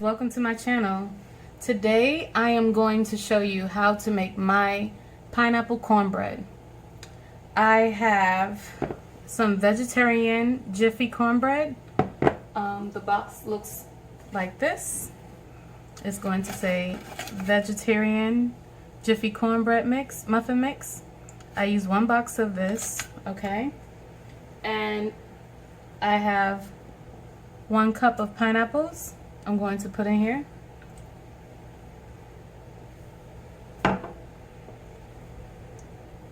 welcome to my channel. Today I am going to show you how to make my pineapple cornbread. I have some vegetarian Jiffy cornbread. The box looks like this. It's going to say vegetarian Jiffy cornbread mix, muffin mix. I use 1 box of this, okay? And I have 1 cup of pineapples I'm going to put in here.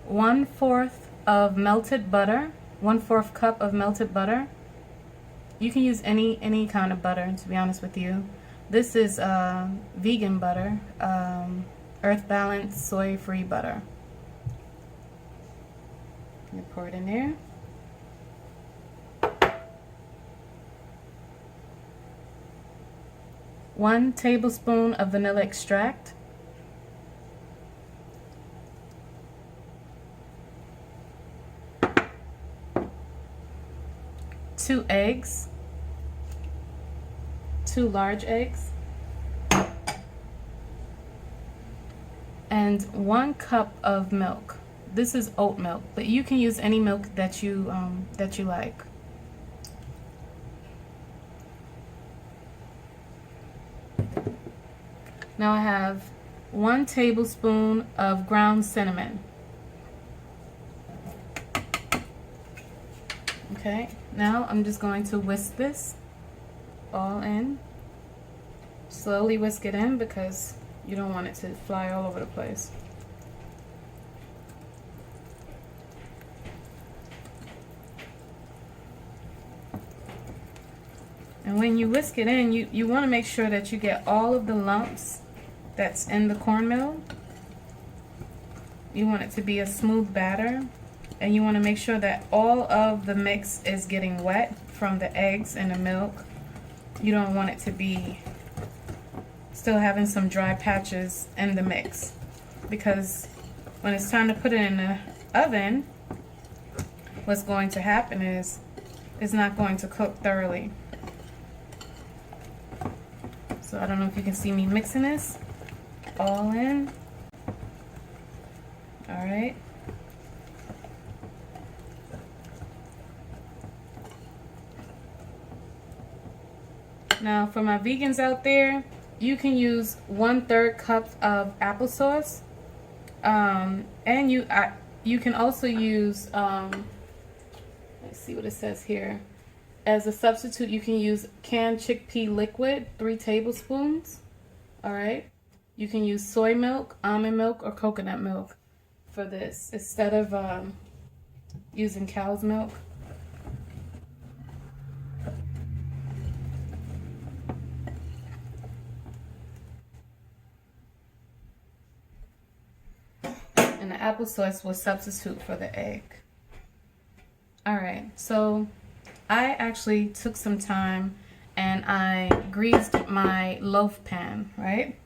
One-fourth of melted butter, 1/4 cup of melted butter. You can use any kind of butter, to be honest with you. This is vegan butter, earth balanced, soy-free butter. You pour it in there. One tablespoon of vanilla extract. 2 eggs, 2 large eggs, and 1 cup of milk. This is oat milk, but you can use any milk that you like. Now I have 1 tablespoon of ground cinnamon. Okay, now I'm just going to whisk this all in. Slowly whisk it in because you don't want it to fly all over the place. And when you whisk it in, you want to make sure that you get all of the lumps that's in the cornmeal. You want it to be a smooth batter, and you want to make sure that all of the mix is getting wet from the eggs and the milk. You don't want it to be still having some dry patches in the mix, because when it's time to put it in the oven, what's going to happen is it's not going to cook thoroughly. So I don't know if you can see me mixing this all in. All right. Now for my vegans out there, you can use 1/3 cup of applesauce, and you can also use let's see what it says here. As a substitute, you can use canned chickpea liquid, 3 tablespoons. All right. You can use soy milk, almond milk, or coconut milk for this instead of using cow's milk. And the applesauce will substitute for the egg. All right, so I actually took some time and I greased my loaf pan, right?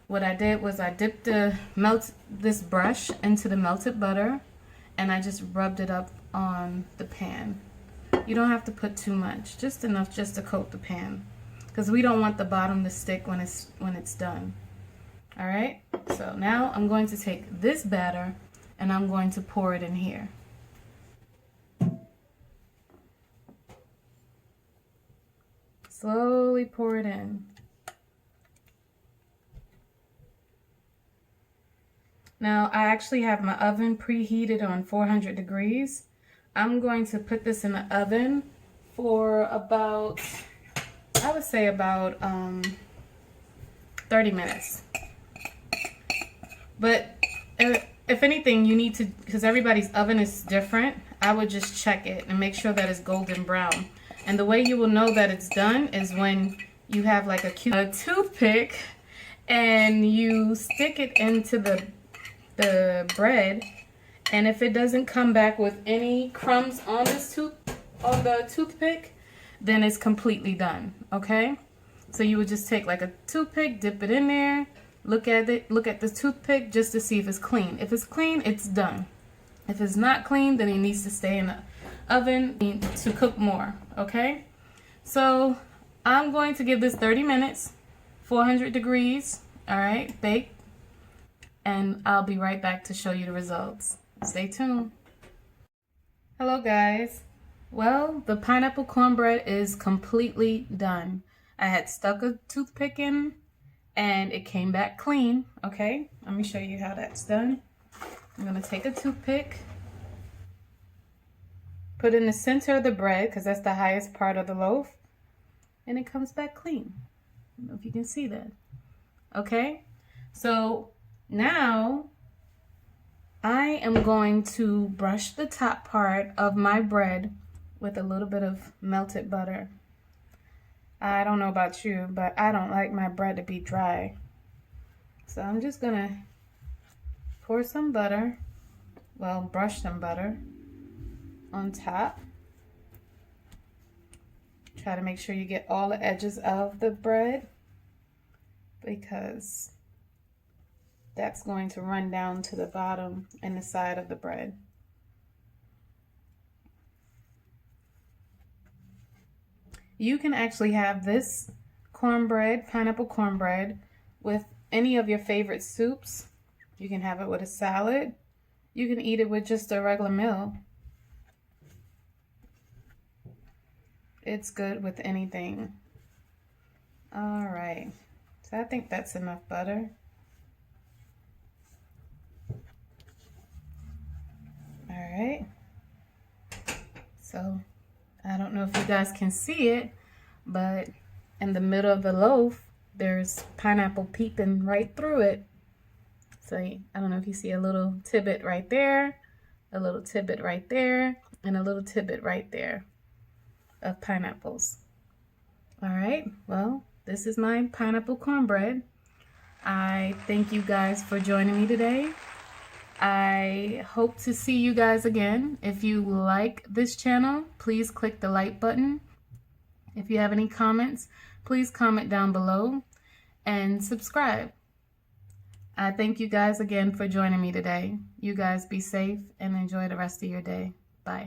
What I did was I dipped this brush into the melted butter, and I just rubbed it up on the pan. You don't have to put too much, just enough just to coat the pan, because we don't want the bottom to stick when it's done. All right, so now I'm going to take this batter and I'm going to pour it in here. Slowly pour it in. Now I actually have my oven preheated on 400 degrees. I'm going to put this in the oven for about, I would say about 30 minutes. But if anything, you need to, because everybody's oven is different, I would just check it and make sure that it's golden brown. And the way you will know that it's done is when you have like a toothpick and you stick it into the bread, and if it doesn't come back with any crumbs on the toothpick, then it's completely done. Okay? So you would just take like a toothpick, dip it in there, look at it, look at the toothpick just to see if it's clean. If it's clean, it's done. If it's not clean, then it needs to stay in the oven to cook more. Okay? So I'm going to give this 30 minutes 400 degrees, all right, bake, and I'll be right back to show you the results. Stay tuned. Hello guys. Well, the pineapple cornbread is completely done. I had stuck a toothpick in and it came back clean, okay? Let me show you how that's done. I'm gonna take a toothpick, put in the center of the bread because that's the highest part of the loaf, and it comes back clean. I don't know if you can see that. Okay, so now I am going to brush the top part of my bread with a little bit of melted butter. I don't know about you, but I don't like my bread to be dry. So I'm just gonna pour some butter, well, brush some butter on top. Try to make sure you get all the edges of the bread because that's going to run down to the bottom and the side of the bread. You can actually have this cornbread, pineapple cornbread, with any of your favorite soups. You can have it with a salad. You can eat it with just a regular meal. It's good with anything. All right, so I think that's enough butter. All right, so I don't know if you guys can see it, but in the middle of the loaf, there's pineapple peeping right through it. So I don't know if you see a little tidbit right there, a little tidbit right there, and a little tidbit right there of pineapples. All right, well, this is my pineapple cornbread. I thank you guys for joining me today. I hope to see you guys again. If you like this channel, please click the like button. If you have any comments, please comment down below and subscribe. I thank you guys again for joining me today. You guys be safe and enjoy the rest of your day. Bye.